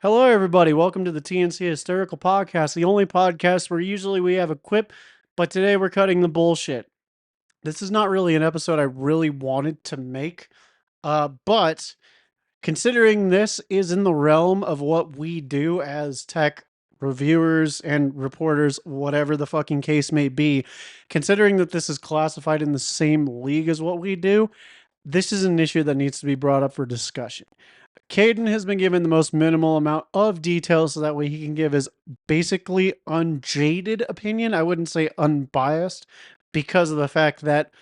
Hello, everybody. Welcome to the TNC Hysterical Podcast, the only podcast where usually we have a quip, but today we're cutting the bullshit. This is not really an episode I really wanted to make, but considering this is in the realm of what we do as tech reviewers and reporters, whatever the fucking case may be, considering that this is classified in the same league as what we do, this is an issue that needs to be brought up for discussion. Caden has been given the most minimal amount of details so that way he can give his basically unjaded opinion. I wouldn't say unbiased because of the fact that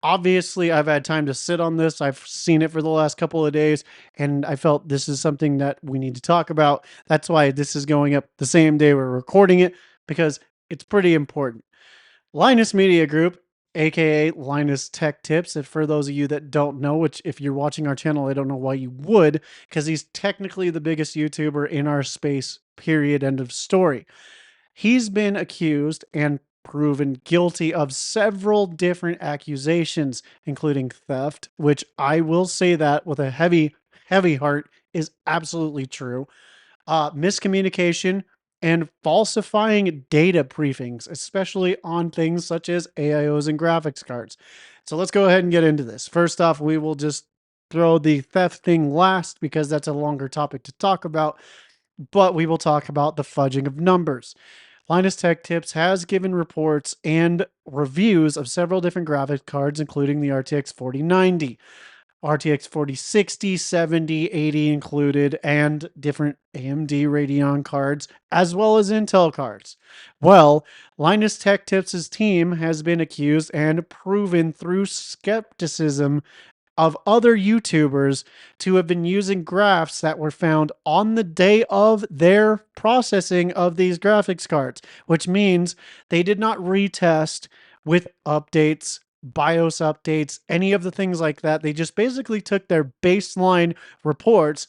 obviously I've had time to sit on this. I've seen it for the last couple of days and I felt this is something that we need to talk about. That's why this is going up the same day we're recording it because it's pretty important. Linus Media Group, aka Linus Tech Tips. And for those of you that don't know, which if you're watching our channel, I don't know why you would, because he's technically the biggest YouTuber in our space, period, end of story. He's been accused and proven guilty of several different accusations, including theft, which I will say that with a heavy heart is absolutely true, miscommunication, and falsifying data briefings, especially on things such as AIOs and graphics cards. So let's go ahead and get into this. First off, we will just throw the theft thing last because that's a longer topic to talk about, but we will talk about the fudging of numbers. Linus Tech Tips has given reports and reviews of several different graphics cards, including the RTX 4090. RTX 4060, 70, 80 included, and different AMD Radeon cards, as well as Intel cards. Well, Linus Tech Tips' team has been accused and proven through skepticism of other YouTubers to have been using graphs that were found on the day of their processing of these graphics cards, which means they did not retest with updates, BIOS updates, any of the things like that. They just basically took their baseline reports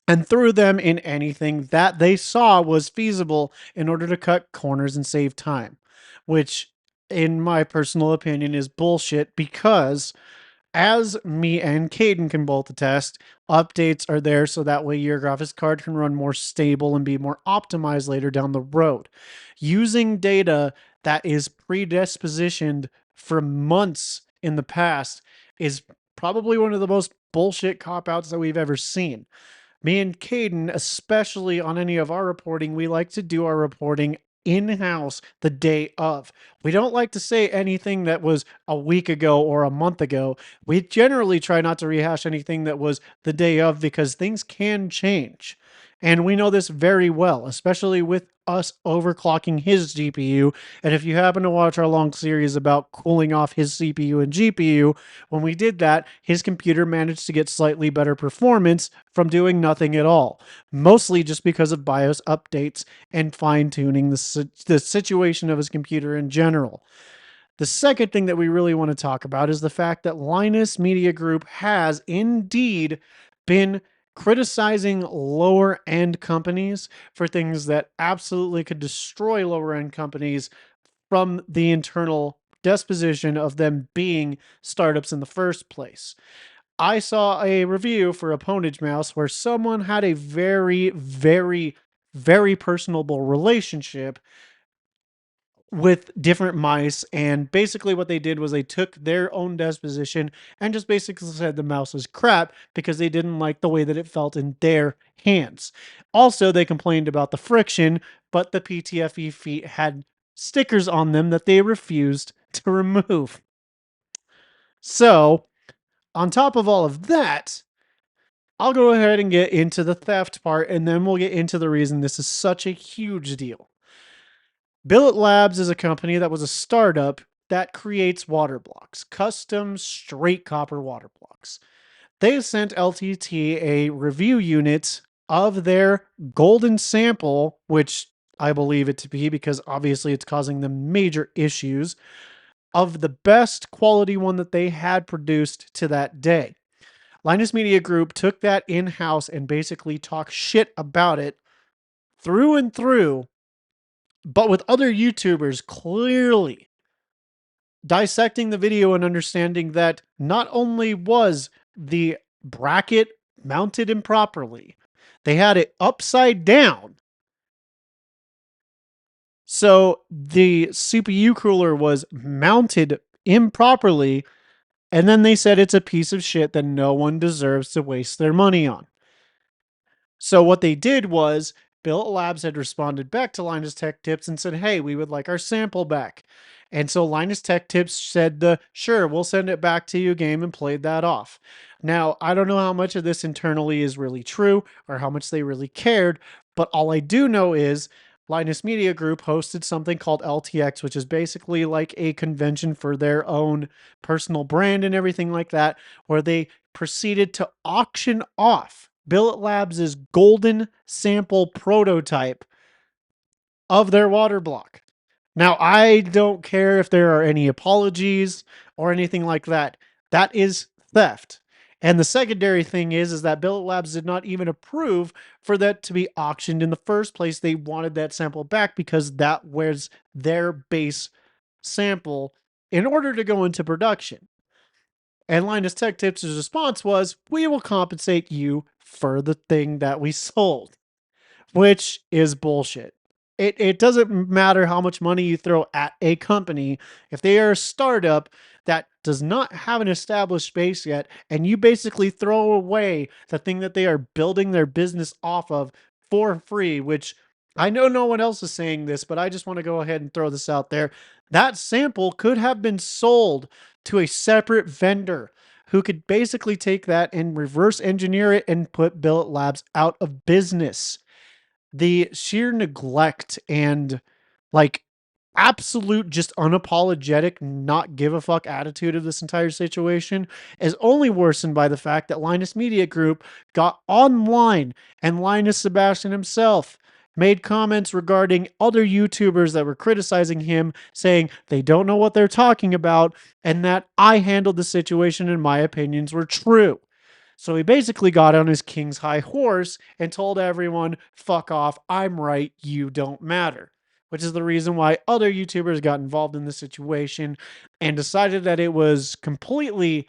and threw them in anything that they saw was feasible in order to cut corners and save time, which in my personal opinion is bullshit because as me and Caden can both attest, updates are there so that way your graphics card can run more stable and be more optimized later down the road. Using data that is predispositioned from months in the past is probably one of the most bullshit cop outs that we've ever seen. Me and Caden, especially on any of our reporting, we like to do our reporting in-house the day of. We don't like to say anything that was a week ago or a month ago. We generally try not to rehash anything that was the day of because things can change. And we know this very well, especially with us overclocking his GPU. And if you happen to watch our long series about cooling off his CPU and GPU, when we did that, his computer managed to get slightly better performance from doing nothing at all, mostly just because of BIOS updates and fine-tuning the situation of his computer in general. The second thing that we really want to talk about is the fact that Linus Media Group has indeed been criticizing lower end companies for things that absolutely could destroy lower end companies from the internal disposition of them being startups in the first place. I saw a review for a Ponage Mouse where someone had a very personable relationship with different mice, and basically what they did was they took their own disposition and just basically said the mouse was crap because they didn't like the way that it felt in their hands. Also, they complained about the friction, but the PTFE feet had stickers on them that they refused to remove. So, on top of all of that, I'll go ahead and get into the theft part, and then we'll get into the reason this is such a huge deal. Billet Labs is a company that was a startup that creates water blocks, custom straight copper water blocks. They sent LTT a review unit of their golden sample, which I believe it to be because obviously it's causing them major issues, of the best quality one that they had produced to that day. Linus Media Group took that in-house and basically talked shit about it through and through, but with other YouTubers clearly dissecting the video and understanding that not only was the bracket mounted improperly, They had it upside down. So the CPU cooler was mounted improperly, and then they said it's a piece of shit that no one deserves to waste their money on. So what they did was Billet Labs had responded back to Linus Tech Tips and said, "Hey, we would like our sample back." And so Linus Tech Tips said, "Sure, we'll send it back to you game," and played that off. Now, I don't know how much of this internally is really true or how much they really cared, but all I do know is Linus Media Group hosted something called LTX, which is basically like a convention for their own personal brand and everything like that, where they proceeded to auction off Billet Labs' golden sample prototype of their water block. Now, I don't care if there are any apologies or anything like that. That is theft. And the secondary thing is that Billet Labs did not even approve for that to be auctioned in the first place. They wanted that sample back because that was their base sample in order to go into production. And Linus Tech Tips' response was, "We will compensate you for the thing that we sold," which is bullshit. It doesn't matter how much money you throw at a company. If they are a startup that does not have an established base yet, and you basically throw away the thing that they are building their business off of for free, which I know no one else is saying this, but I just want to go ahead and throw this out there. That sample could have been sold to a separate vendor who could basically take that and reverse engineer it and put Billet Labs out of business. The sheer neglect and like absolute just unapologetic not give a fuck attitude of this entire situation is only worsened by the fact that Linus Media Group got online and Linus Sebastian himself made comments regarding other YouTubers that were criticizing him, saying they don't know what they're talking about and that I handled the situation and my opinions were true. So he basically got on his king's high horse and told everyone, "Fuck off, I'm right, you don't matter." Which is the reason why other YouTubers got involved in the situation and decided that it was completely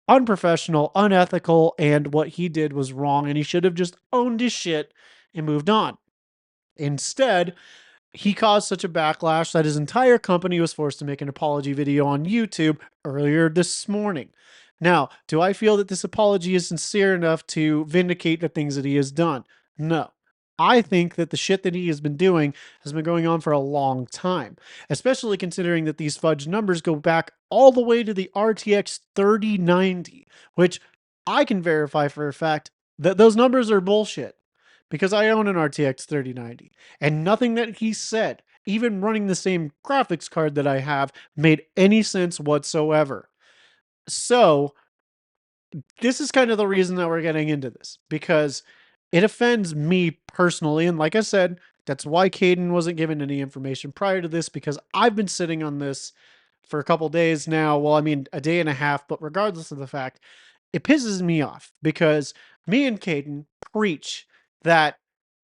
unprofessional, unethical, and what he did was wrong, and he should have just owned his shit and moved on. Instead, he caused such a backlash that his entire company was forced to make an apology video on YouTube earlier this morning. Now, do I feel that this apology is sincere enough to vindicate the things that he has done? No. I think that the shit that he has been doing has been going on for a long time, especially considering that these fudge numbers go back all the way to the RTX 3090, which I can verify for a fact that those numbers are bullshit because I own an RTX 3090 and nothing that he said, even running the same graphics card that I have, made any sense whatsoever. So, this is kind of the reason that we're getting into this because it offends me personally. And like I said, that's why Caden wasn't given any information prior to this because I've been sitting on this for a couple days now. Well, I mean, a day and a half, but regardless of the fact, it pisses me off because me and Caden preach that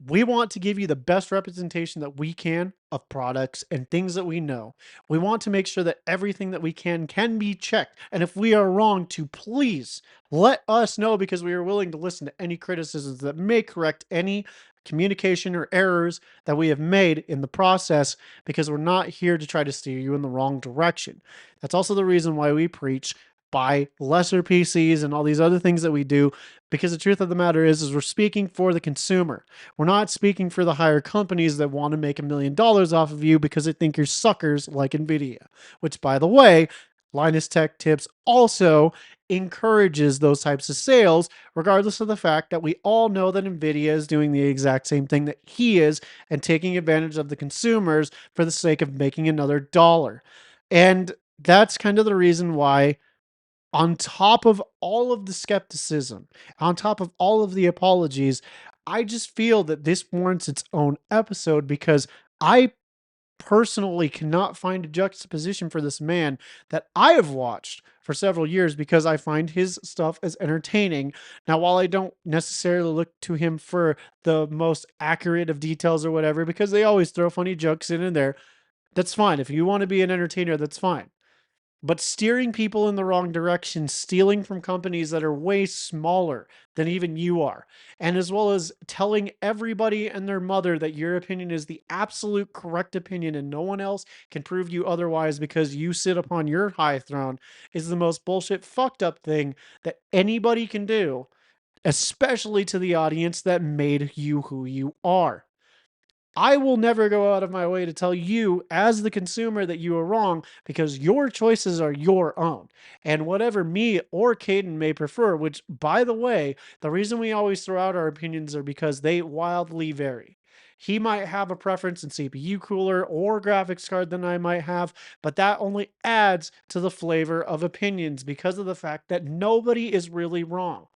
we want to give you the best representation that we can of products and things that we know. We want to make sure that everything that we can be checked. And if we are wrong, to please let us know because we are willing to listen to any criticisms that may correct any communication or errors that we have made in the process because we're not here to try to steer you in the wrong direction. That's also the reason why we preach buy lesser PCs and all these other things that we do because the truth of the matter is we're speaking for the consumer. We're not speaking for the higher companies that want to make $1 million off of you because they think you're suckers like Nvidia, which by the way, Linus Tech Tips also encourages those types of sales, regardless of the fact that we all know that Nvidia is doing the exact same thing that he is and taking advantage of the consumers for the sake of making another dollar. And that's kind of the reason why on top of all of the skepticism, on top of all of the apologies, I just feel that this warrants its own episode because I personally cannot find a juxtaposition for this man that I have watched for several years because I find his stuff as entertaining. Now, while I don't necessarily look to him for the most accurate of details or whatever, because they always throw funny jokes in and there, that's fine. If you want to be an entertainer, that's fine. but steering people in the wrong direction, stealing from companies that are way smaller than even you are, and as well as telling everybody and their mother that your opinion is the absolute correct opinion and no one else can prove you otherwise because you sit upon your high throne is the most bullshit, fucked up thing that anybody can do, especially to the audience that made you who you are. I will never go out of my way to tell you, as the consumer, that you are wrong because your choices are your own. And whatever me or Caden may prefer, which, by the way, the reason we always throw out our opinions are because they wildly vary. He might have a preference in CPU cooler or graphics card than I might have, but that only adds to the flavor of opinions because of the fact that nobody is really wrong.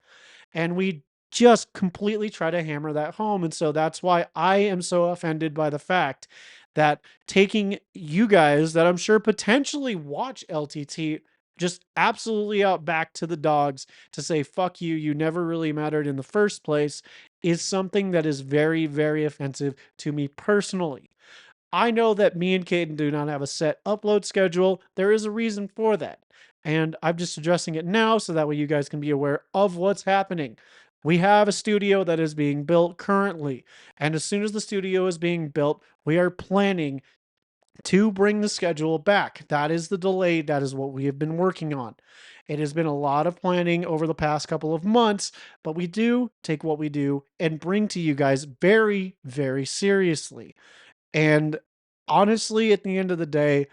And we just completely try to hammer that home. And so that's why I am so offended by the fact that taking you guys that I'm sure potentially watch LTT just absolutely out back to the dogs to say, fuck you, you never really mattered in the first place, is something that is very, very offensive to me personally. I know that me and Caden do not have a set upload schedule. There is a reason for that. And I'm just addressing it now so that way you guys can be aware of what's happening. We have a studio that is being built currently. And as soon as the studio is being built, we are planning to bring the schedule back. That is the delay. That is what we have been working on. It has been a lot of planning over the past couple of months, but we do take what we do and bring to you guys very, very seriously. And honestly, at the end of the day,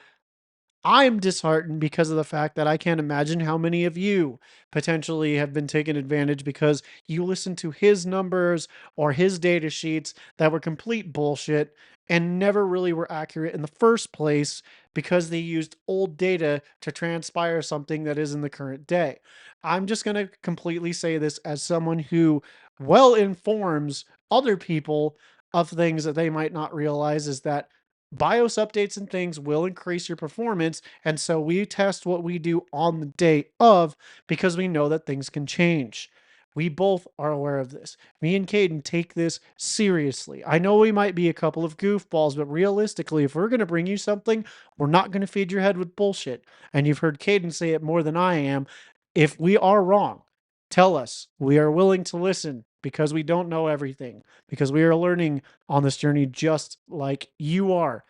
I'm disheartened because of the fact that I can't imagine how many of you potentially have been taken advantage because you listened to his numbers or his data sheets that were complete bullshit and never really were accurate in the first place because they used old data to transpire something that is in the current day. I'm just going to completely say this as someone who well informs other people of things that they might not realize is that BIOS updates and things will increase your performance. And so we test what we do on the day of because we know that things can change. We both are aware of this. Me and Caden take this seriously. I know we might be a couple of goofballs, but realistically, if we're going to bring you something, we're not going to feed your head with bullshit. And you've heard Caden say it more than I am. If we are wrong, tell us. We are willing to listen because we don't know everything, because we are learning on this journey just like you are.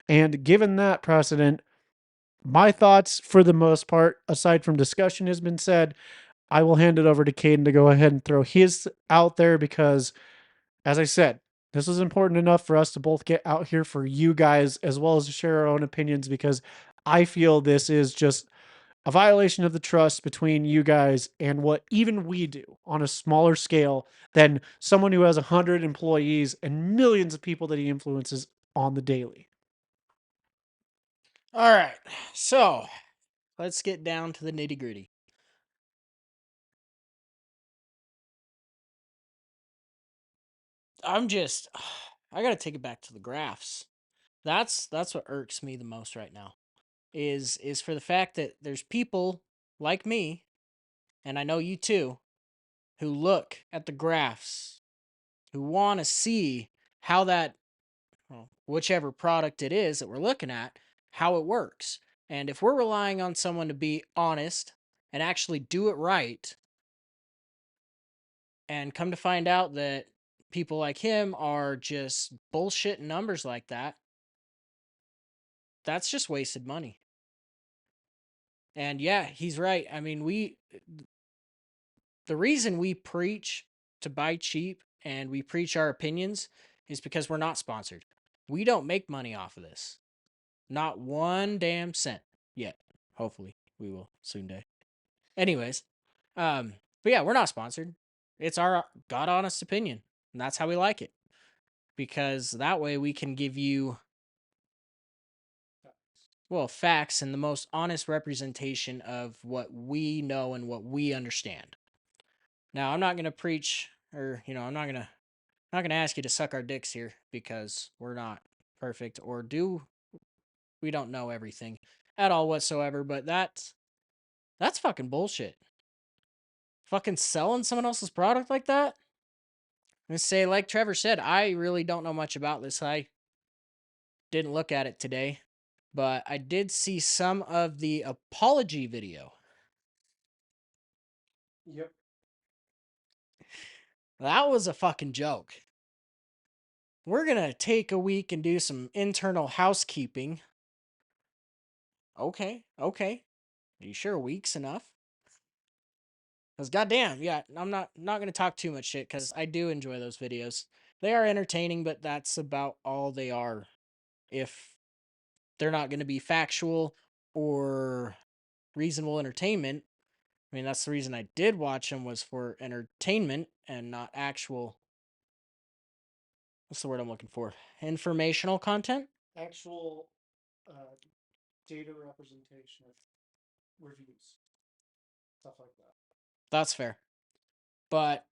And given that precedent, my thoughts for the most part, aside from discussion has been said, I will hand it over to Caden to go ahead and throw his out there because, as I said, this is important enough for us to both get out here for you guys as well as to share our own opinions because I feel this is just a violation of the trust between you guys and what even we do on a smaller scale than someone who has 100 employees and millions of people that he influences on the daily. All right. So let's get down to the nitty gritty. I got to take it back to the graphs. That's what irks me the most right now. Is for the fact that there's people like me, and I know you too, who look at the graphs, who want to see how that, well, whichever product it is that we're looking at, how it works. And if we're relying on someone to be honest and actually do it right, and come to find out that people like him are just bullshit numbers like that, that's just wasted money. And yeah, he's right. I mean, the reason we preach to buy cheap and we preach our opinions is because we're not sponsored. We don't make money off of this. Not one damn cent yet. Hopefully, we will soon day. Anyways, but yeah, we're not sponsored. It's our God honest opinion, and that's how we like it. Because that way we can give you, well, facts and the most honest representation of what we know and what we understand. Now, I'm not going to preach, or I'm not going to ask you to suck our dicks here because we're not perfect, or we don't know everything at all whatsoever, but that's fucking bullshit. Fucking selling someone else's product like that? And say, like Trevor said, I really don't know much about this. I didn't look at it today. but I did see some of the apology video. Yep. That was a fucking joke. We're going to take a week and do some internal housekeeping. Okay, okay. Are you sure a week's enough? Because goddamn, yeah, I'm not gonna talk too much shit because I do enjoy those videos. They are entertaining, but that's about all they are. If they're not gonna be factual or reasonable entertainment, I mean that's the reason I did watch them was for entertainment and not actual. What's the word I'm looking for? Informational content. Actual data representation of reviews, stuff like that. That's fair, but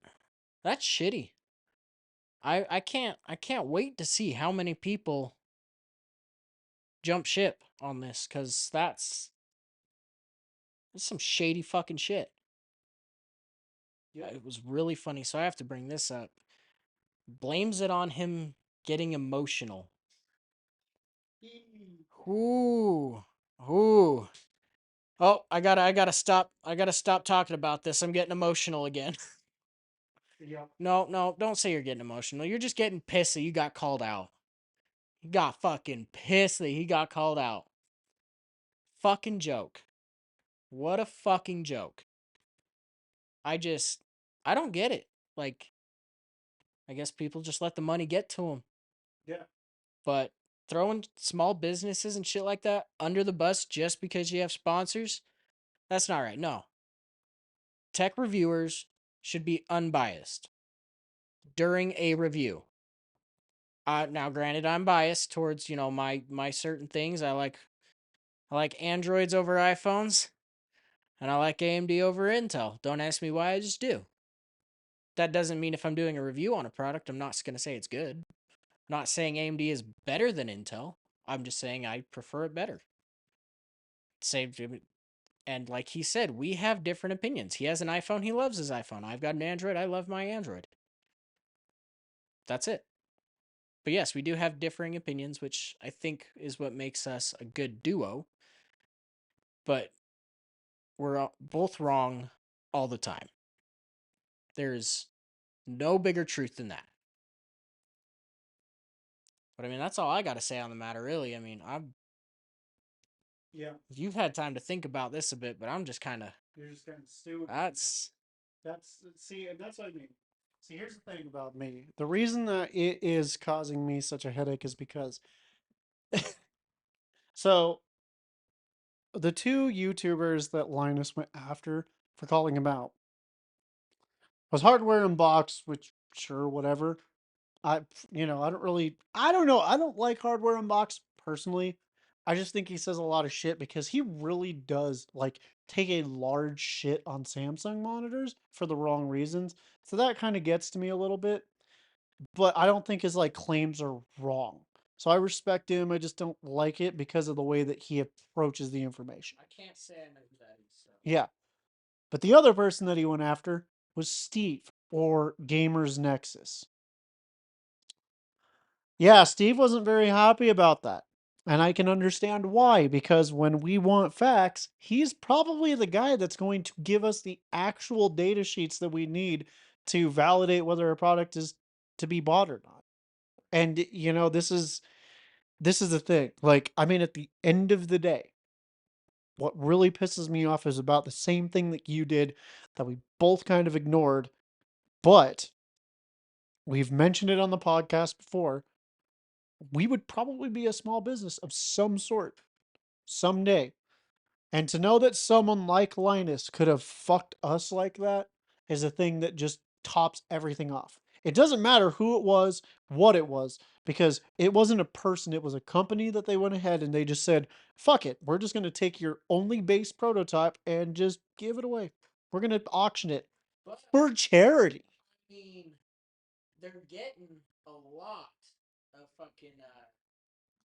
that's shitty. I can't wait to see how many people jump ship on this because that's some shady fucking shit. Yep. It was really funny, so I have to bring this up. Blames it on him getting emotional. Ooh, ooh. Oh, I gotta stop talking about this. I'm getting emotional again. Yep. No, no, don't say you're getting emotional. You're just getting pissed that you got called out. He got fucking pissed that he got called out. Fucking joke. What a fucking joke. I just, I don't get it. Like, I guess people just let the money get to them. Yeah. But throwing small businesses and shit like that under the bus just because you have sponsors, that's not right. No. Tech reviewers should be unbiased during a review. Now granted I'm biased towards, my certain things. I like Androids over iPhones and I like AMD over Intel. Don't ask me why, I just do. That doesn't mean if I'm doing a review on a product, I'm not going to say it's good. I'm not saying AMD is better than Intel. I'm just saying I prefer it better. Same, and like he said, we have different opinions. He has an iPhone, he loves his iPhone. I've got an Android, I love my Android. That's it. But yes, we do have differing opinions, which I think is what makes us a good duo. But we're both wrong all the time. There's no bigger truth than that. But I mean, that's all I got to say on the matter, really. I mean, Yeah. you've had time to think about this a bit, but I'm just kind of. You're just kind of stewing. That's That's see, and that's what I mean. See, here's the thing about me. The reason that it is causing me such a headache is because so the two YouTubers that Linus went after for calling him out was Hardware Unboxed, which sure, whatever. I, I don't really, I don't know. I don't like Hardware Unboxed personally. I just think he says a lot of shit because he really does like take a large shit on Samsung monitors for the wrong reasons. So that kind of gets to me a little bit, but I don't think his like claims are wrong. So I respect him. I just don't like it because of the way that he approaches the information. I can't say I know who that is. So. Yeah. But the other person that he went after was Steve or Gamers Nexus. Yeah, Steve wasn't very happy about that. And I can understand why, because when we want facts, he's probably the guy that's going to give us the actual data sheets that we need to validate whether a product is to be bought or not. And this is the thing. Like, I mean, at the end of the day, what really pisses me off is about the same thing that you did that we both kind of ignored, but we've mentioned it on the podcast before. We would probably be a small business of some sort someday. And to know that someone like Linus could have fucked us like that is a thing that just tops everything off. It doesn't matter who it was, what it was, because it wasn't a person, it was a company that they went ahead and they just said, fuck it, we're just going to take your only base prototype and just give it away. We're going to auction it But for charity. I mean, they're getting a lot of fucking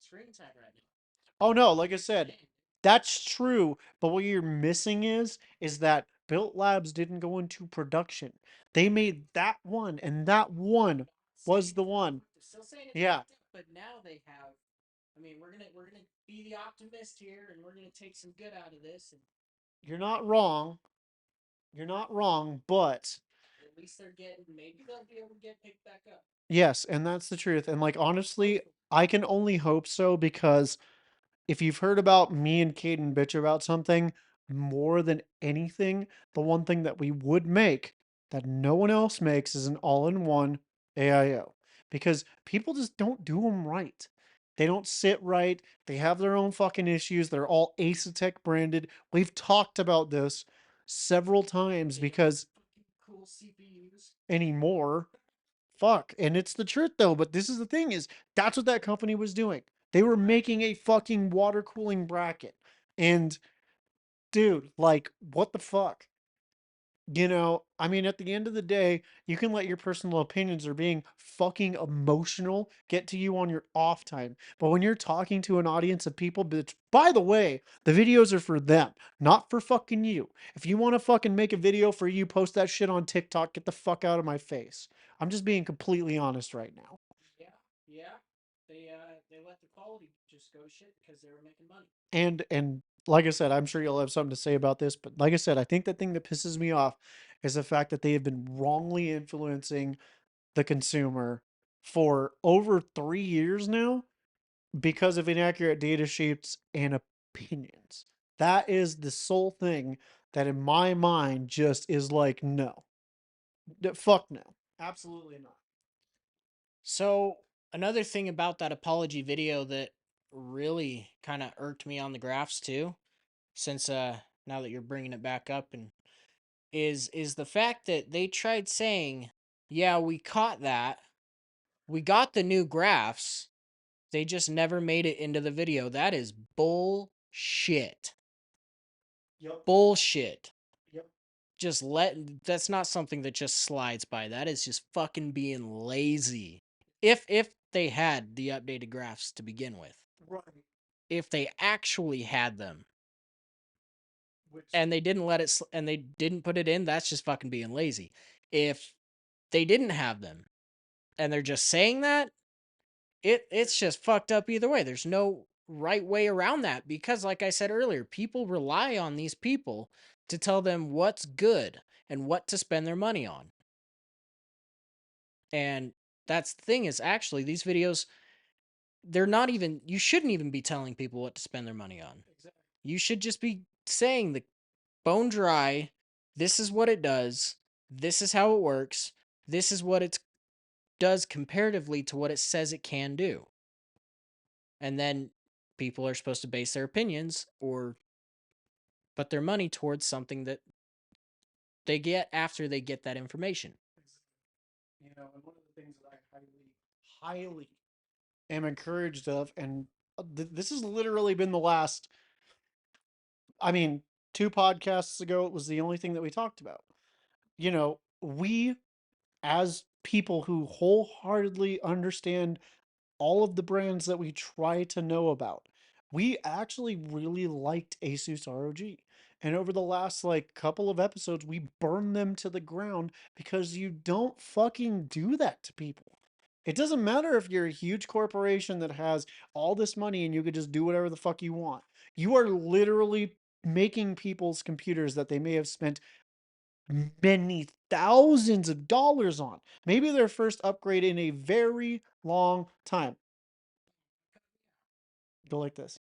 screen time right now. Oh no, like I said, that's true, but what you're missing is that Built Labs didn't go into production. They made that one, and that one was the one. Still saying it's Yeah. but now they have I mean, we're gonna be the optimist here, and we're gonna take some good out of this. And You're not wrong. You're not wrong, but at least they're getting. Maybe they'll be able to get picked back up. yes, and that's the truth. And like honestly, I can only hope so because if you've heard about me and Caden bitch about something more than anything, the one thing that we would make that no one else makes is an all-in-one AIO because people just don't do them right. They don't sit right. They have their own fucking issues. They're all Asetek branded. We've talked about this several times because Cool CPUs anymore, fuck. And it's the truth though, but this is the thing is that's what that company was doing. They were making a fucking water cooling bracket. And dude, like what the fuck? I mean, at the end of the day, you can let your personal opinions or being fucking emotional get to you on your off time. But when you're talking to an audience of people, but by the way, the videos are for them, not for fucking you. If you want to fucking make a video for you, post that shit on TikTok, get the fuck out of my face. I'm just being completely honest right now. yeah, yeah. They let the quality just go shit because they were making money. And like I said, I'm sure you'll have something to say about this, but like I said, I think the thing that pisses me off is the fact that they have been wrongly influencing the consumer for over 3 years now because of inaccurate data sheets and opinions. That is the sole thing that in my mind just is like no. Fuck no. Absolutely not. So another thing about that apology video that really kind of irked me on the graphs too, since now that you're bringing it back up, and is the fact that they tried saying, "Yeah, we caught that. We got the new graphs. They just never made it into the video." That is bullshit. Yep. Bullshit. Yep. That's not something that just slides by. That is just fucking being lazy. If they had the updated graphs to begin with. Right. If they actually had them Which and they didn't and they didn't put it in, that's just fucking being lazy. If they didn't have them and they're just saying that, it's just fucked up either way. There's no right way around that because like I said earlier, people rely on these people to tell them what's good and what to spend their money on. And that's the thing is actually these videos, they're not even, you shouldn't even be telling people what to spend their money on. exactly. You should just be saying the bone dry, this is what it does, this is how it works, this is what it does comparatively to what it says it can do. And then people are supposed to base their opinions or put their money towards something that they get after they get that information. And one of the things that I highly am encouraged of, and this has literally been the last, I mean, 2 podcasts ago, it was the only thing that we talked about. We as people who wholeheartedly understand all of the brands that we try to know about. We actually really liked Asus ROG. And over the last like couple of episodes, we burned them to the ground because you don't fucking do that to people. It doesn't matter if you're a huge corporation that has all this money and you could just do whatever the fuck you want. You are literally making people's computers that they may have spent many thousands of dollars on. Maybe their first upgrade in a very long time. Go like this.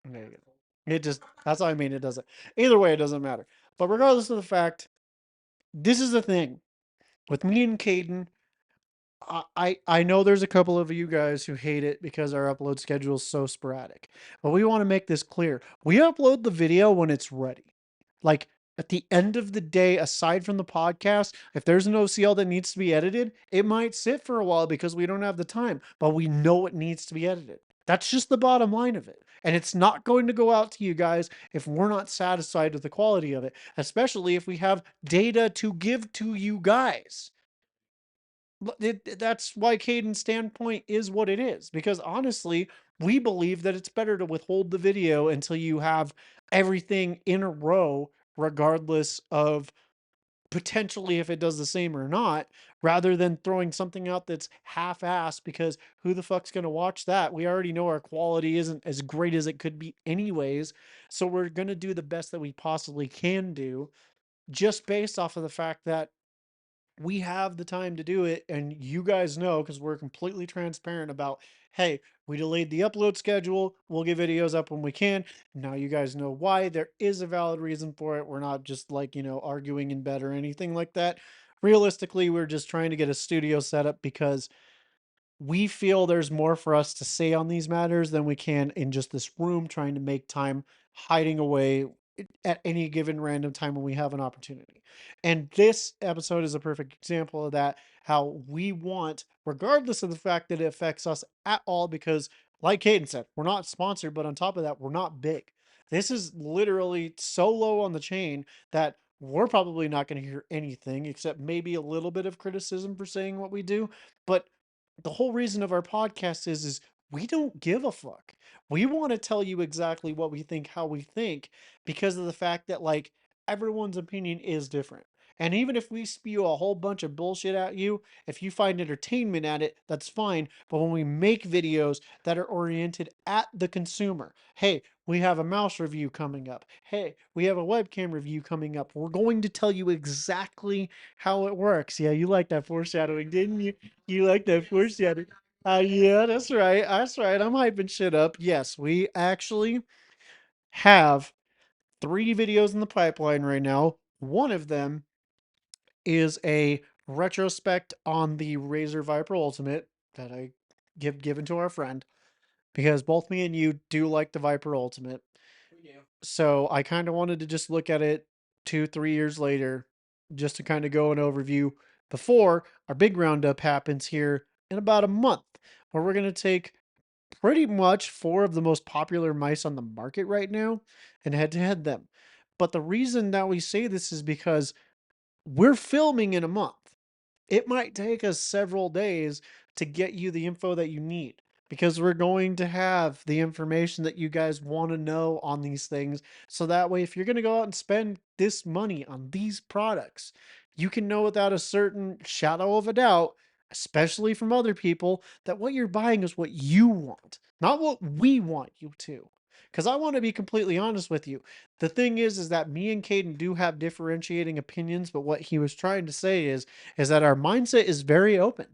There you go. It just, that's what I mean. It doesn't, either way, it doesn't matter. But regardless of the fact, this is the thing with me and Caden. I know there's a couple of you guys who hate it because our upload schedule is so sporadic. But we want to make this clear. We upload the video when it's ready. Like at the end of the day, aside from the podcast, if there's an OCL that needs to be edited, it might sit for a while because we don't have the time, but we know it needs to be edited. That's just the bottom line of it. And it's not going to go out to you guys if we're not satisfied with the quality of it, especially if we have data to give to you guys. That's why Caden's standpoint is what it is. Because honestly, we believe that it's better to withhold the video until you have everything in a row, regardless of potentially if it does the same or not, rather than throwing something out that's half-assed, because who the fuck's going to watch that? We already know our quality isn't as great as it could be anyways, so we're going to do the best that we possibly can do, just based off of the fact that we have the time to do it, and you guys know, because we're completely transparent about, hey, we delayed the upload schedule, we'll get videos up when we can. Now you guys know why. There is a valid reason for it. We're not just like, arguing in bed or anything like that. Realistically, we're just trying to get a studio set up because we feel there's more for us to say on these matters than we can in just this room trying to make time, hiding away at any given random time when we have an opportunity. And this episode is a perfect example of that. How we want, regardless of the fact that it affects us at all, because like Caden said, we're not sponsored, but on top of that, we're not big. This is literally so low on the chain that we're probably not going to hear anything except maybe a little bit of criticism for saying what we do. But the whole reason of our podcast is we don't give a fuck. We want to tell you exactly what we think, how we think, because of the fact that like everyone's opinion is different. And even if we spew a whole bunch of bullshit at you, if you find entertainment at it, that's fine. But when we make videos that are oriented at the consumer, hey, we have a mouse review coming up. Hey, we have a webcam review coming up. We're going to tell you exactly how it works. Yeah, you like that foreshadowing, didn't you? You like that foreshadowing. Yeah, that's right. That's right. I'm hyping shit up. Yes, we actually have 3 videos in the pipeline right now. One of them is a retrospect on the Razer Viper Ultimate that I given to our friend, because both me and you do like the Viper Ultimate. We do. So I kind of wanted to just look at it 2, 3 years later, just to kind of go an overview before our big roundup happens here in about a month, where we're going to take pretty much 4 of the most popular mice on the market right now and head to head them. But the reason that we say this is because we're filming in a month. It might take us several days to get you the info that you need, because we're going to have the information that you guys want to know on these things. So that way, if you're going to go out and spend this money on these products, you can know without a certain shadow of a doubt, especially from other people, that what you're buying is what you want, not what we want you to. Because I want to be completely honest with you. The thing is that me and Caden do have differentiating opinions, but what he was trying to say is that our mindset is very open.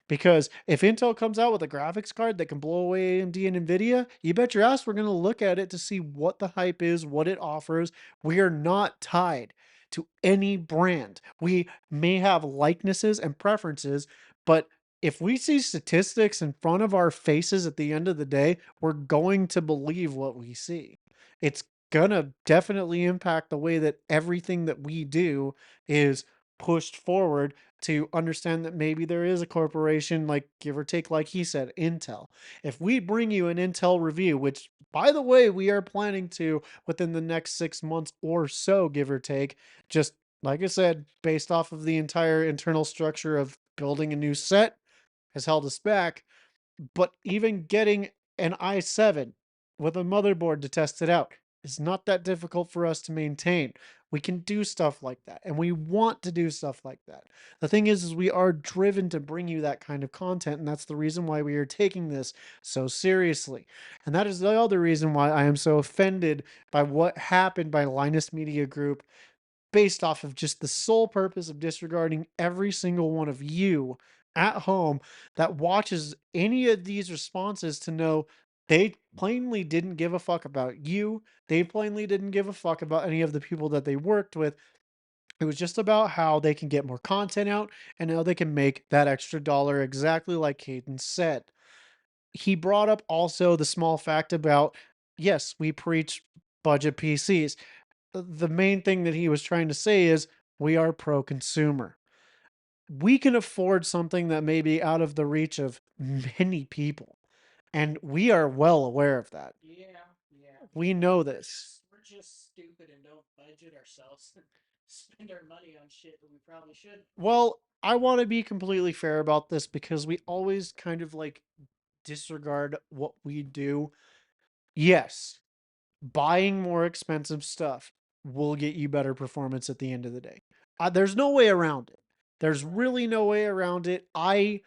Because if Intel comes out with a graphics card that can blow away AMD and Nvidia, you bet your ass we're going to look at it to see what the hype is, what it offers. We are not tied to any brand. We may have likenesses and preferences, but if we see statistics in front of our faces at the end of the day, we're going to believe what we see. It's gonna definitely impact the way that everything that we do is pushed forward, to understand that maybe there is a corporation, like give or take, like he said, Intel. If we bring you an Intel review, which by the way, we are planning to within the next 6 months or so, give or take, just like I said, based off of the entire internal structure of building a new set has held us back. But even getting an i7 with a motherboard to test it out is not that difficult for us to maintain. We can do stuff like that, and we want to do stuff like that. The thing is we are driven to bring you that kind of content, and that's the reason why we are taking this so seriously. And that is the other reason why I am so offended by what happened by Linus Media Group, based off of just the sole purpose of disregarding every single one of you at home that watches any of these responses, to know they plainly didn't give a fuck about you. They plainly didn't give a fuck about any of the people that they worked with. It was just about how they can get more content out and how they can make that extra dollar, exactly like Caden said. He brought up also the small fact about, yes, we preach budget PCs. The main thing that he was trying to say is we are pro consumer. We can afford something that may be out of the reach of many people. And we are well aware of that. Yeah, yeah. We know this. We're just stupid and don't budget ourselves and spend our money on shit that we probably should. Well, I want to be completely fair about this, because we always kind of like disregard what we do. Yes, buying more expensive stuff will get you better performance at the end of the day. There's no way around it. There's really no way around it. I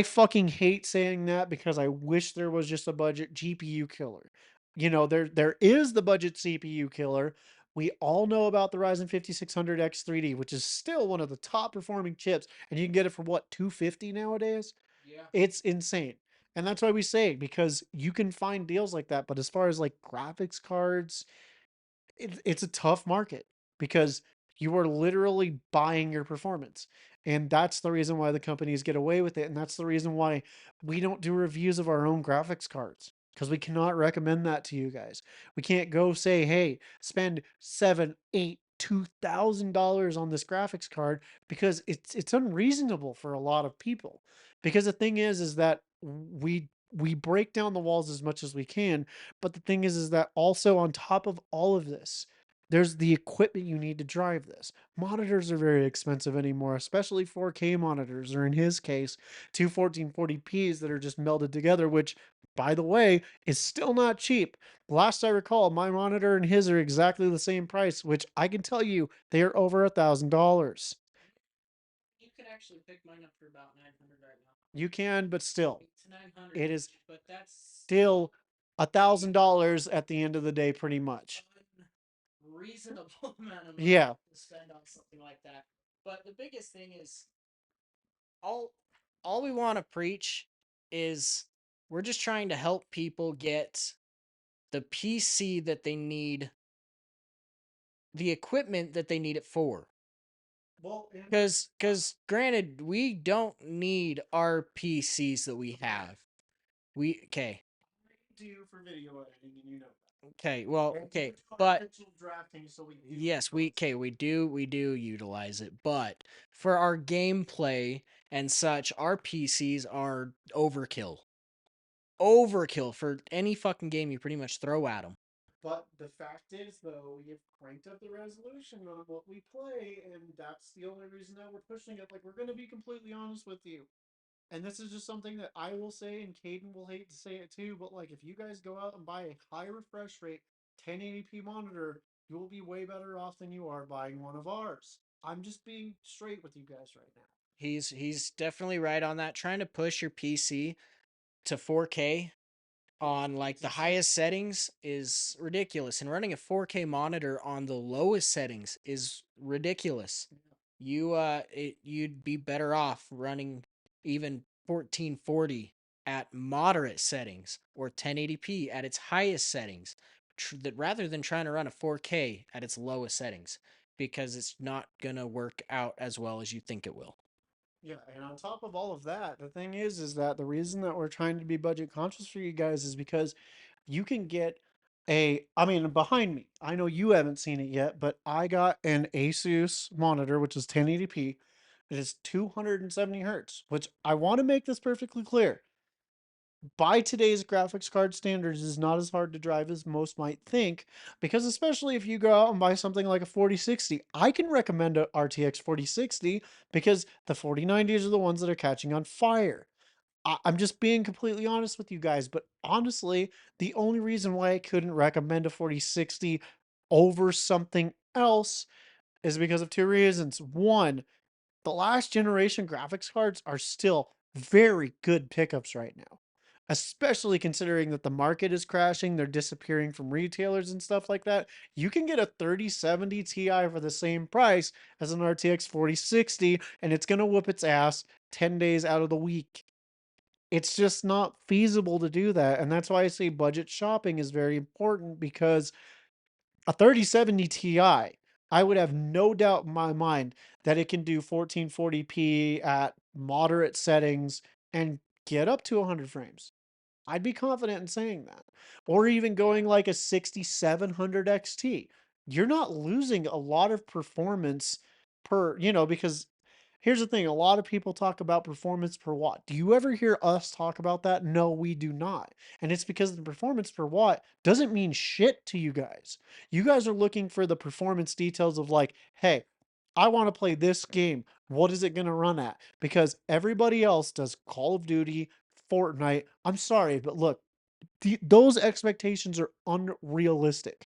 fucking hate saying that because I wish there was just a budget GPU killer. There is the budget CPU killer. We all know about the Ryzen 5600X 3D, which is still one of the top performing chips, and you can get it for what, 250 nowadays? Yeah. It's insane. And that's why we say it, because you can find deals like that, but as far as like graphics cards, it's a tough market because you are literally buying your performance. And that's the reason why the companies get away with it. And that's the reason why we don't do reviews of our own graphics cards, because we cannot recommend that to you guys. We can't go say, hey, spend seven, eight, $2,000 on this graphics card, because it's unreasonable for a lot of people. Because the thing is that we break down the walls as much as we can, but the thing is that also on top of all of this, there's the equipment you need to drive this. Monitors are very expensive anymore, especially 4K monitors, or in his case, two 1440p's that are just melded together, which, by the way, is still not cheap. Last I recall, my monitor and his are exactly the same price, which I can tell you they are over $1,000. You could actually pick mine up for about 900 right now. You can, but still, 8 to 900. it is But that's still $1,000 at the end of the day, pretty much. unreasonable amount of money Yeah. to spend on something like that. But the biggest thing is all all we want to preach is we're just trying to help people get the PC that they need, the equipment that they need it for. Well, Because granted, we don't need our PCs that we have. We okay. do for video editing, and you know that. Okay, well, And okay, do but pixel drafting, so we do yes, we utilize okay, we do utilize it, but for our gameplay and such, our PCs are overkill. Overkill for any fucking game you pretty much throw at them. But the fact is, though, we have cranked up the resolution on what we play, and that's the only reason that we're pushing it. Like, we're going to be completely honest with you. And this is just something that I will say, and Caden will hate to say it too, but like, if you guys go out and buy a high refresh rate 1080p monitor, you will be way better off than you are buying one of ours. I'm just being straight with you guys right now. He's definitely right on that. Trying to push your PC to 4K on like the highest settings is ridiculous, and running a 4K monitor on the lowest settings is ridiculous. You'd be better off running even 1440 at moderate settings or 1080p at its highest settings, that rather than trying to run a 4K at its lowest settings, because it's not gonna work out as well as you think it will. Yeah, and on top of all of that, the thing is that the reason that we're trying to be budget conscious for you guys is because you can get I mean, behind me, I know you haven't seen it yet, but I got an Asus monitor, which is 1080p. It is 270 hertz, which I want to make this perfectly clear. By today's graphics card standards, is not as hard to drive as most might think, because especially if you go out and buy something like a 4060, I can recommend a RTX 4060 because the 4090s are the ones that are catching on fire. I'm just being completely honest with you guys, but honestly, the only reason why I couldn't recommend a 4060 over something else is because of two reasons. One, the last generation graphics cards are still very good pickups right now, especially considering that the market is crashing, they're disappearing from retailers and stuff like that. You can get a 3070 Ti for the same price as an RTX 4060, and it's going to whoop its ass 10 days out of the week. It's just not feasible to do that. And that's why I say budget shopping is very important, because a 3070 Ti, I would have no doubt in my mind that it can do 1440p at moderate settings and get up to 100 frames. I'd be confident in saying that. Or even going like a 6700 XT. You're not losing a lot of performance because here's the thing, a lot of people talk about performance per watt. Do you ever hear us talk about that? No, we do not. And it's because the performance per watt doesn't mean shit to you guys. You guys are looking for the performance details of like, hey, I want to play this game. What is it going to run at? Because everybody else does Call of Duty, Fortnite. I'm sorry, but look, those expectations are unrealistic.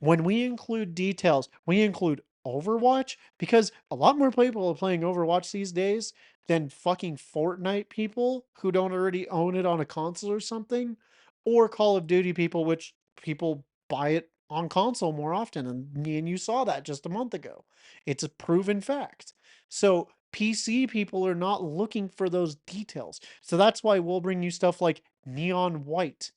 When we include details, we include Overwatch, because a lot more people are playing Overwatch these days than fucking Fortnite people who don't already own it on a console or something, or Call of Duty people, which people buy it on console more often. And me and you saw that just a month ago. It's a proven fact. So PC people are not looking for those details. So that's why we'll bring you stuff like Neon White,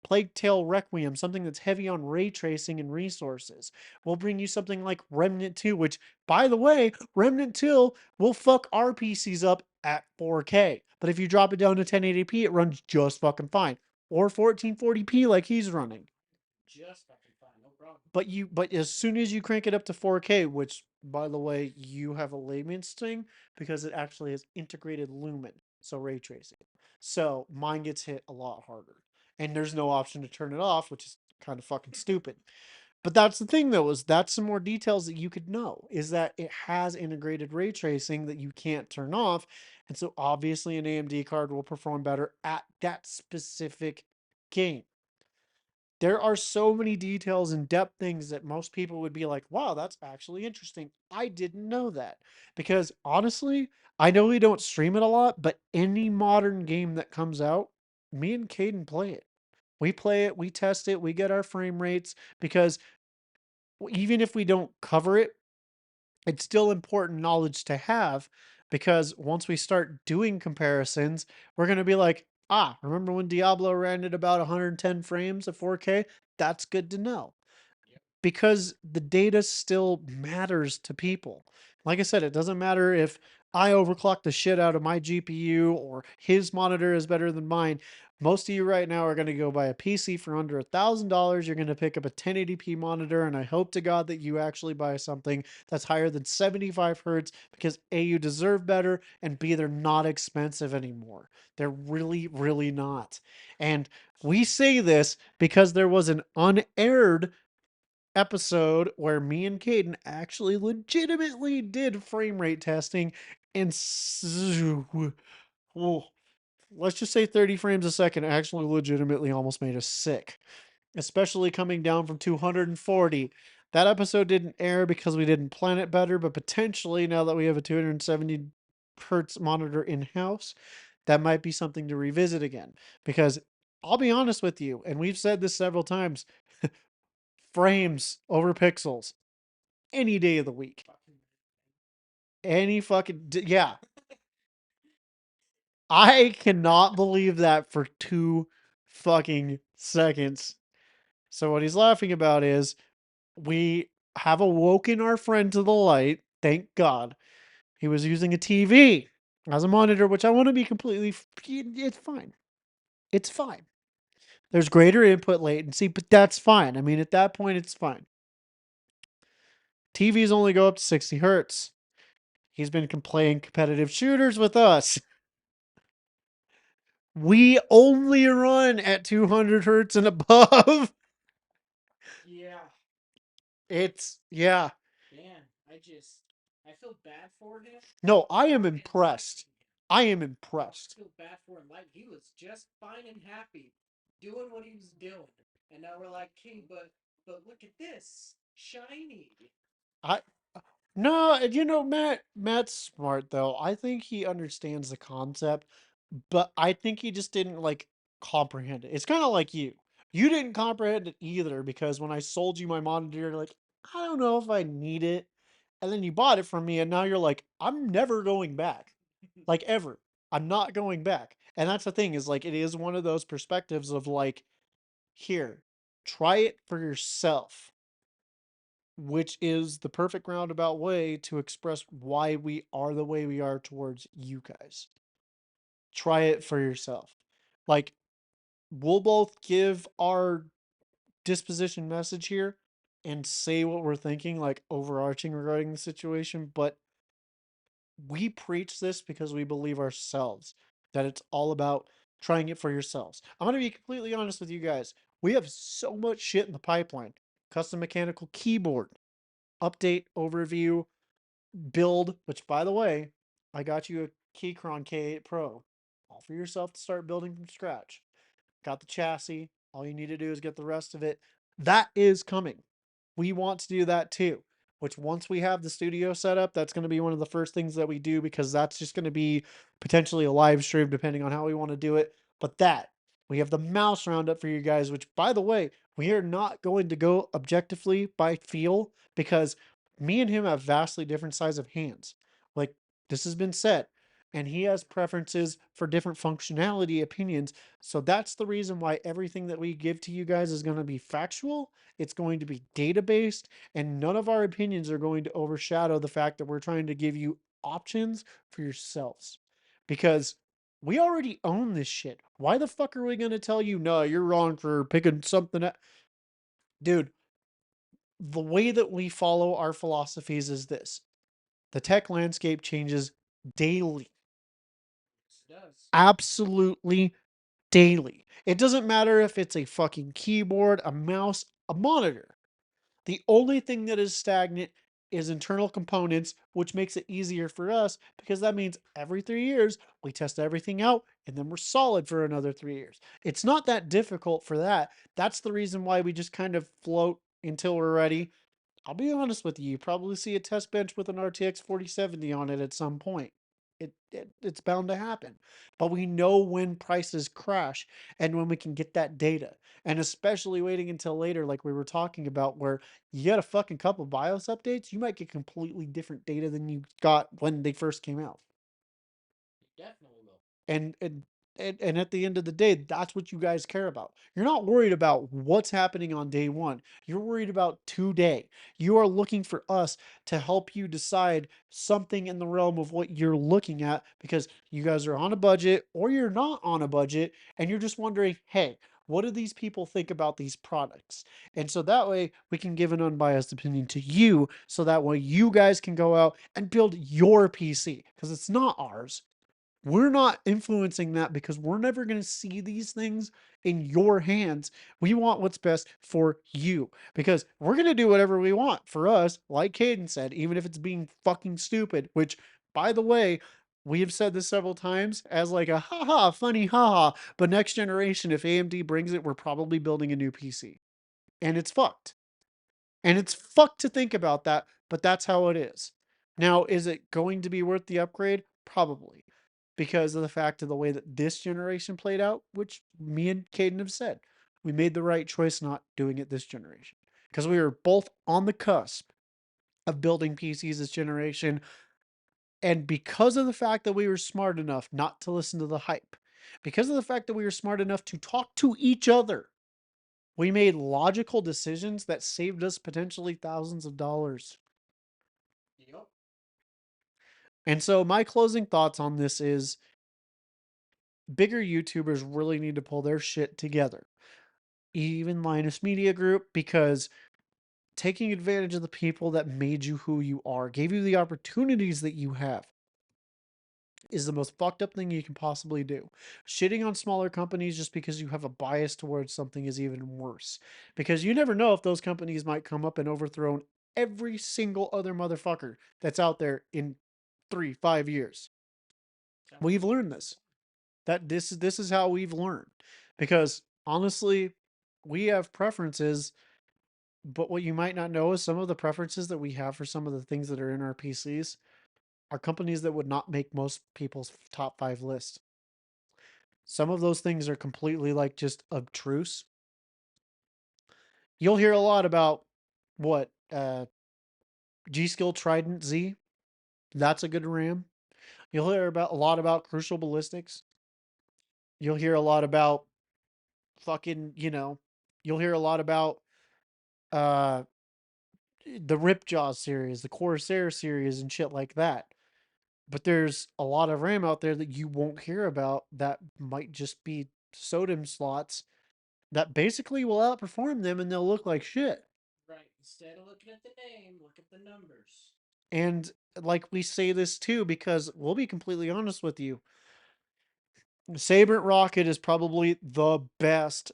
Plague Tale Requiem, something that's heavy on ray tracing and resources. We'll bring you something like Remnant 2, which, by the way, Remnant 2 will fuck our PCs up at 4K. But if you drop it down to 1080p, it runs just fucking fine. Or 1440p like he's running. Just fucking fine, no problem. But as soon as you crank it up to 4K, which by the way, you have a layman's thing because it actually has integrated lumen, so ray tracing. So mine gets hit a lot harder. And there's no option to turn it off, which is kind of fucking stupid. But that's the thing though, is that's some more details that you could know, is that it has integrated ray tracing that you can't turn off. And so obviously an AMD card will perform better at that specific game. There are so many details and depth things that most people would be like, wow, that's actually interesting. I didn't know that. Because honestly, I know we don't stream it a lot, but any modern game that comes out, me and Caden play it. We play it, we test it, we get our frame rates because even if we don't cover it, it's still important knowledge to have because once we start doing comparisons, we're going to be like, ah, remember when Diablo ran at about 110 frames at 4K? That's good to know because the data still matters to people. Like I said, it doesn't matter if I overclock the shit out of my GPU or his monitor is better than mine. Most of you right now are going to go buy a PC for under $1,000. You're going to pick up a 1080p monitor, and I hope to God that you actually buy something that's higher than 75 hertz because A, you deserve better, and B, they're not expensive anymore. They're really, really not. And we say this because there was an unaired episode where me and Caden actually legitimately did frame rate testing and oh, let's just say 30 frames a second actually legitimately almost made us sick, especially coming down from 240. That episode didn't air because we didn't plan it better, but potentially now that we have a 270 hertz monitor in house, that might be something to revisit again. Because I'll be honest with you, and we've said this several times, frames over pixels any day of the week. Any fucking yeah. I cannot believe that for 2 fucking seconds. So what he's laughing about is we have awoken our friend to the light. Thank God. He was using a TV as a monitor, which I want to be completely. It's fine. It's fine. There's greater input latency, but that's fine. I mean, at that point, it's fine. TVs only go up to 60 hertz. He's been playing competitive shooters with us. We only run at 200 hertz and above. Yeah. Yeah. Man, I feel bad for him. No, I am impressed. I am impressed. I feel bad for him. Like he was just fine and happy, doing what he was doing, and now we're like, hey, but look at this, shiny. I No, Matt's smart though. I think he understands the concept, but I think he just didn't like comprehend it. It's kind of like you. You didn't comprehend it either because when I sold you my monitor, you're like, I don't know if I need it. And then you bought it from me and now you're like, I'm never going back. Like ever. I'm not going back. And that's the thing is like it is one of those perspectives of like, here, try it for yourself, which is the perfect roundabout way to express why we are the way we are towards you guys. Try it for yourself. Like, we'll both give our disposition message here and say what we're thinking, like overarching regarding the situation, but we preach this because we believe ourselves that it's all about trying it for yourselves. I'm going to be completely honest with you guys. We have so much shit in the pipeline. Custom mechanical keyboard, update, overview, build, which by the way, I got you a Keychron K8 Pro. All for yourself to start building from scratch. Got the chassis. All you need to do is get the rest of it. That is coming. We want to do that too. which once we have the studio set up, that's going to be one of the first things that we do because that's just going to be potentially a live stream depending on how we want to do it. But that we have the mouse roundup for you guys, which by the way, we are not going to go objectively by feel because me and him have vastly different size of hands. Like this has been said, and he has preferences for different functionality opinions. So that's the reason why everything that we give to you guys is going to be factual. It's going to be data based, and none of our opinions are going to overshadow the fact that we're trying to give you options for yourselves. Because we already own this shit. Why the fuck are we going to tell you, no, you're wrong for picking something up? Dude, the way that we follow our philosophies is this: the tech landscape changes daily. It does. Absolutely daily. It doesn't matter if it's a fucking keyboard, a mouse, a monitor. The only thing that is stagnant is internal components, which makes it easier for us because that means every 3 years we test everything out and then we're solid for another 3 years. It's not that difficult for that. That's the reason why we just kind of float until we're ready. I'll be honest with you, you probably see a test bench with an RTX 4070 on it at some point. It's bound to happen. But we know when prices crash and when we can get that data. And especially waiting until later, like we were talking about, where you get a fucking couple BIOS updates, you might get completely different data than you got when they first came out. You definitely will. And at the end of the day, that's what you guys care about. You're not worried about what's happening on day one. You're worried about today. You are looking for us to help you decide something in the realm of what you're looking at because you guys are on a budget or you're not on a budget and you're just wondering, hey, what do these people think about these products? And so that way we can give an unbiased opinion to you so that way you guys can go out and build your PC because it's not ours. We're not influencing that because we're never going to see these things in your hands. We want what's best for you because we're going to do whatever we want for us, like Caden said, even if it's being fucking stupid, which, by the way, we have said this several times as like a haha, funny haha. But next generation, if AMD brings it, we're probably building a new PC. And it's fucked. And it's fucked to think about that, but that's how it is. Now, is it going to be worth the upgrade? Probably. Because of the fact of the way that this generation played out, which me and Caden have said. We made the right choice not doing it this generation. Because we were both on the cusp of building PCs this generation. And because of the fact that we were smart enough not to listen to the hype, because of the fact that we were smart enough to talk to each other, we made logical decisions that saved us potentially thousands of dollars. Yep. And so my closing thoughts on this is bigger YouTubers really need to pull their shit together. Even Linus Media Group, because taking advantage of the people that made you who you are, gave you the opportunities that you have, is the most fucked up thing you can possibly do. Shitting on smaller companies just because you have a bias towards something is even worse. Because you never know if those companies might come up and overthrow every single other motherfucker that's out there in 3, 5 years. We've learned this. That this is how we've learned. Because honestly, we have preferences, but what you might not know is some of the preferences that we have for some of the things that are in our PCs are companies that would not make most people's top 5 list. Some of those things are completely like just obtruse. You'll hear a lot about what G Skill Trident Z. That's a good RAM. You'll hear about a lot about Crucial Ballistics. You'll hear a lot about fucking, you'll hear a lot about uh the Ripjaw series, the Corsair series and shit like that. But there's a lot of RAM out there that you won't hear about that might just be SODIMM slots that basically will outperform them and they'll look like shit. Right. Instead of looking at the name, look at the numbers. And like we say this too, because we'll be completely honest with you. Sabrent Rocket is probably the best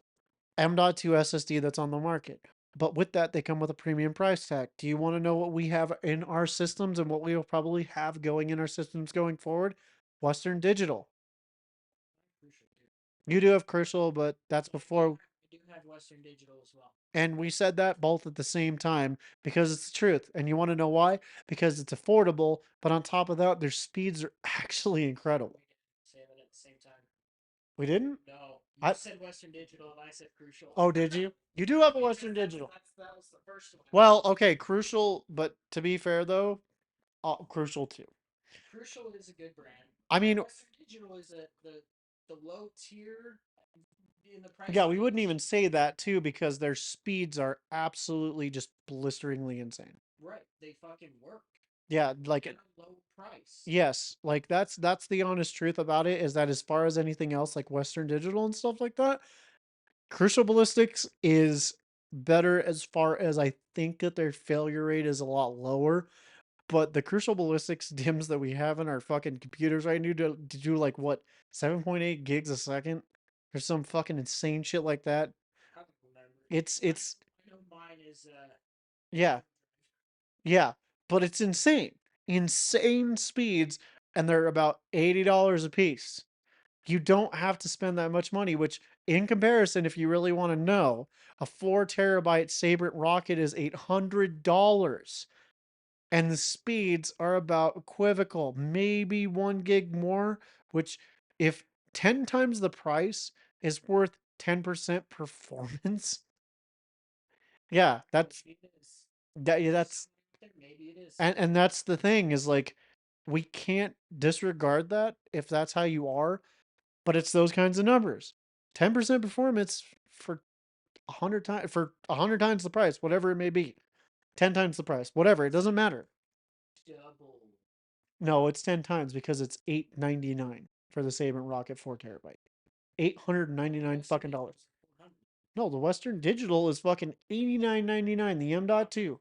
M.2 SSD that's on the market. But with that, they come with a premium price tag. Do you want to know what we have in our systems and what we will probably have going in our systems going forward? Western Digital. Crucial, dude. You do have Crucial, but that's Yeah, before. I do have Western Digital as well. And we said that both at the same time because it's the truth. And you want to know why? Because it's affordable, but on top of that, their speeds are actually incredible. Say that at the same time. We didn't? No, you I said Western Digital and I said Crucial. Oh, did you? You do have a Western Digital. That was the first one. Well, okay, Crucial, but to be fair though, Crucial too. Crucial is a good brand. I mean, Western Digital is the low tier in the price. yeah, we wouldn't even say that too because their speeds are absolutely just blisteringly insane. Right, they fucking work. Yeah, like At a low price. yes, like that's the honest truth about it is that as far as anything else like Western Digital and stuff like that, Crucial Ballistics is better as far as I think that their failure rate is a lot lower. But the Crucial Ballistics DIMMs that we have in our fucking computers right now to do like what 7.8 gigs a second or some fucking insane shit like that. I don't remember. It's I know mine is yeah, yeah, but it's insane. Insane speeds and they're about $80 a piece. You don't have to spend that much money, which in comparison, if you really want to know, a 4 terabyte Sabrent rocket is $800. And the speeds are about equivocal, maybe 1 gig more, which if 10 times the price is worth 10% performance. Yeah, that's maybe it is. yeah, that's Maybe it is. and that's the thing is like we can't disregard that if that's how you are, but it's those kinds of numbers. 10% performance for 100 times for 100 times the price, whatever it may be. 10 times the price, whatever, it doesn't matter. Double. No, it's 10 times because it's $899 for the Sabrent Rocket 4 terabyte. $899 fucking dollars. No, the Western Digital is fucking $89.99. The M.2.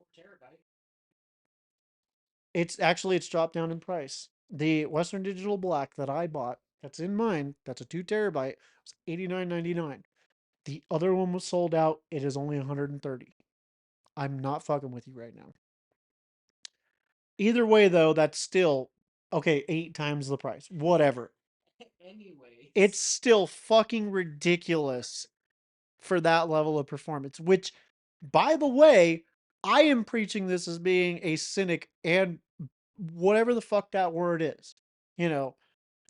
It's dropped down in price. The Western Digital Black that I bought, that's in mine, that's a 2 terabyte, was $89.99. The other one was sold out. It is only $130. I'm not fucking with you right now. Either way, though, that's still okay. 8 times the price. Whatever. Anyways, It's still fucking ridiculous for that level of performance. Which, by the way, I am preaching this as being a cynic and whatever the fuck that word is. You know,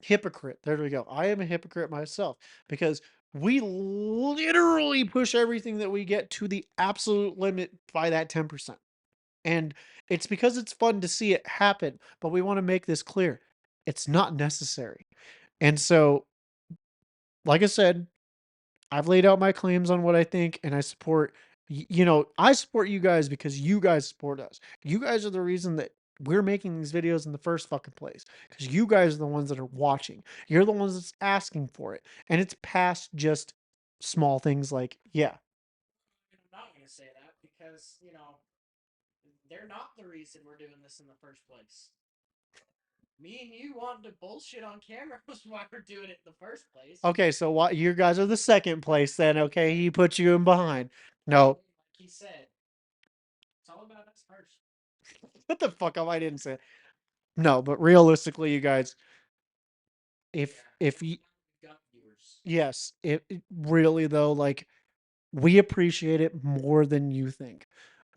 hypocrite. There we go. I am a hypocrite myself because we literally push everything that we get to the absolute limit by that 10%. And it's because it's fun to see it happen, but we want to make this clear. It's not necessary. And so, like I said, I've laid out my claims on what I think, and I support, I support you guys because you guys support us. You guys are the reason that we're making these videos in the first fucking place because you guys are the ones that are watching. You're the ones that's asking for it. And it's past just small things like, yeah. I'm not going to say that because, they're not the reason we're doing this in the first place. Me and you wanting to bullshit on camera was why we're doing it in the first place. Okay, so what you guys are the second place then, okay? He put you in behind. No. Like he said, it's all about us first. What the fuck am I didn't say? No, but realistically, you guys, if you got viewers. yes, it really though, like we appreciate it more than you think.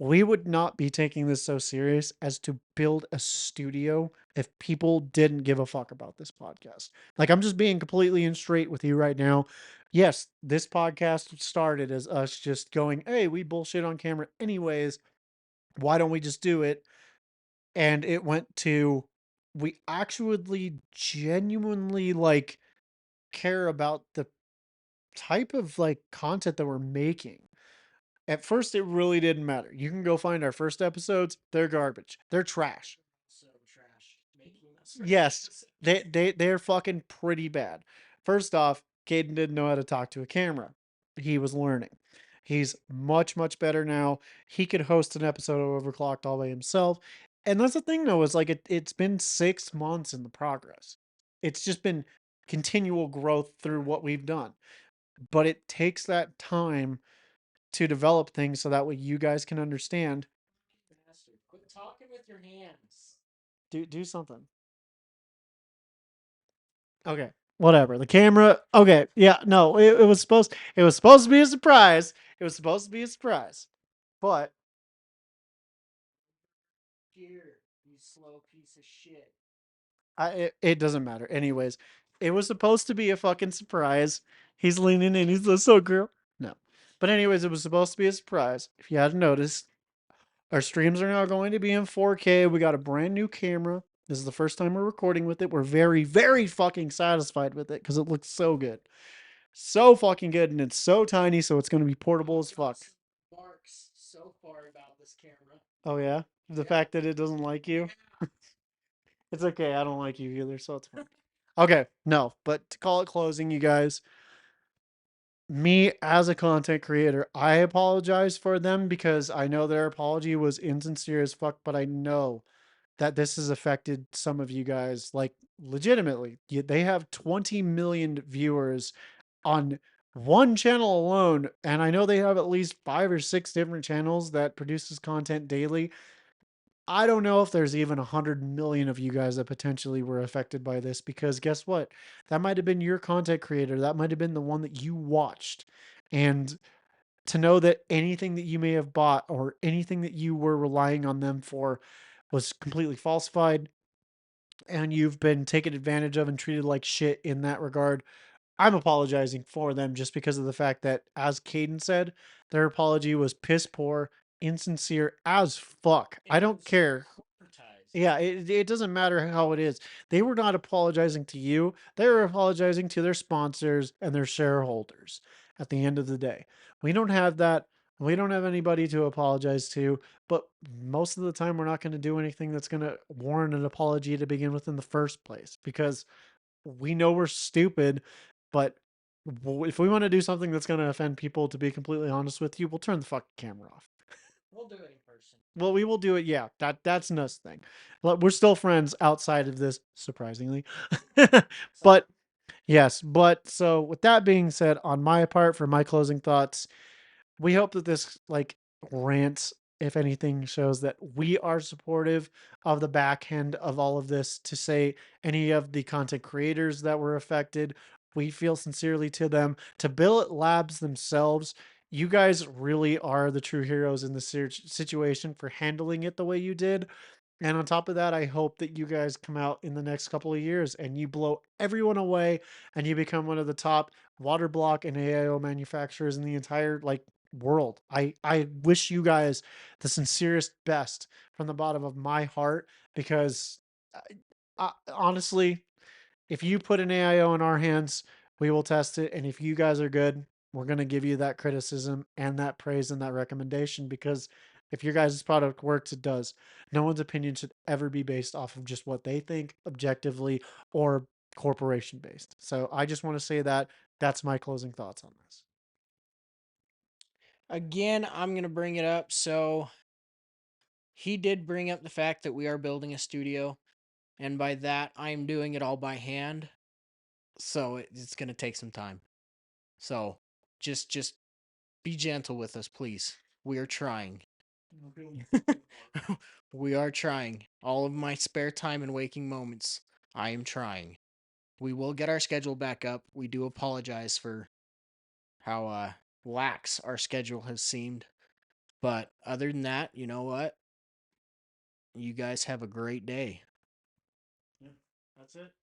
We would not be taking this so serious as to build a studio if people didn't give a fuck about this podcast. Like I'm just being completely in straight with you right now. Yes, this podcast started as us just going, "Hey, we bullshit on camera anyways. Why don't we just do it?" And it went to we actually genuinely like care about the type of like content that we're making. At first, it really didn't matter. You can go find our first episodes. They're garbage. They're trash. So trash. Making us. Yes, they're fucking pretty bad. First off, Caden didn't know how to talk to a camera. He was learning. He's much better now. He could host an episode of Overclocked all by himself. And that's the thing though, is like it's been 6 months in the progress. It's just been continual growth through what we've done. But it takes that time to develop things so that way you guys can understand. Quit talking with your hands. Do something. Okay. Whatever. The camera. Okay. Yeah. No. It was supposed. It was supposed to be a surprise. It was supposed to be a surprise. But Here, you slow piece of shit. it doesn't matter. Anyways, it was supposed to be a fucking surprise. He's leaning in. He's like, so girl. No. But anyways, it was supposed to be a surprise. If you hadn't noticed, our streams are now going to be in 4K. We got a brand new camera. This is the first time we're recording with it. We're very, very fucking satisfied with it because it looks so good. So fucking good, and it's so tiny, so it's going to be portable as fuck. Marks so far about this camera. Oh, yeah? The fact that it doesn't like you? It's okay. I don't like you either, so it's fine. Okay, no, but to call it closing, you guys, me as a content creator, I apologize for them because I know their apology was insincere as fuck, but I know that this has affected some of you guys like legitimately. They have 20 million viewers on one channel alone, and I know they have at least 5 or 6 different channels that produces content daily. I don't know if there's even 100 million of you guys that potentially were affected by this because guess what? That might have been your content creator. That might have been the one that you watched. And to know that anything that you may have bought or anything that you were relying on them for was completely falsified and you've been taken advantage of and treated like shit in that regard, I'm apologizing for them just because of the fact that, as Caden said, their apology was piss poor, insincere as fuck. I don't care. Yeah, it doesn't matter how it is. They were not apologizing to you. They were apologizing to their sponsors and their shareholders at the end of the day. We don't have that. We don't have anybody to apologize to, but most of the time we're not going to do anything that's going to warrant an apology to begin with in the first place because we know we're stupid, but if we want to do something that's going to offend people, to be completely honest with you, we'll turn the fucking camera off. We'll do it in person. Well, we will do it. Yeah, that's us thing. We're still friends outside of this, surprisingly. But yes, but so with that being said, on my part, for my closing thoughts, we hope that this like rant, if anything, shows that we are supportive of the back end of all of this. To say any of the content creators that were affected, we feel sincerely to them. To Billet Labs themselves, you guys really are the true heroes in this situation for handling it the way you did. And on top of that, I hope that you guys come out in the next couple of years and you blow everyone away and you become one of the top water block and AIO manufacturers in the entire like world. I wish you guys the sincerest best from the bottom of my heart because honestly, if you put an AIO in our hands, we will test it. And if you guys are good, we're going to give you that criticism and that praise and that recommendation because if your guys' product works, it does. No one's opinion should ever be based off of just what they think objectively or corporation based. So I just want to say that that's my closing thoughts on this. Again, I'm going to bring it up. So, he did bring up the fact that we are building a studio. And by that, I'm doing it all by hand. So, it's going to take some time. So, just be gentle with us, please. We are trying. We are trying. All of my spare time and waking moments, I am trying. We will get our schedule back up. We do apologize for how lax our schedule has seemed. But other than that, you know what? You guys have a great day. Yeah, that's it.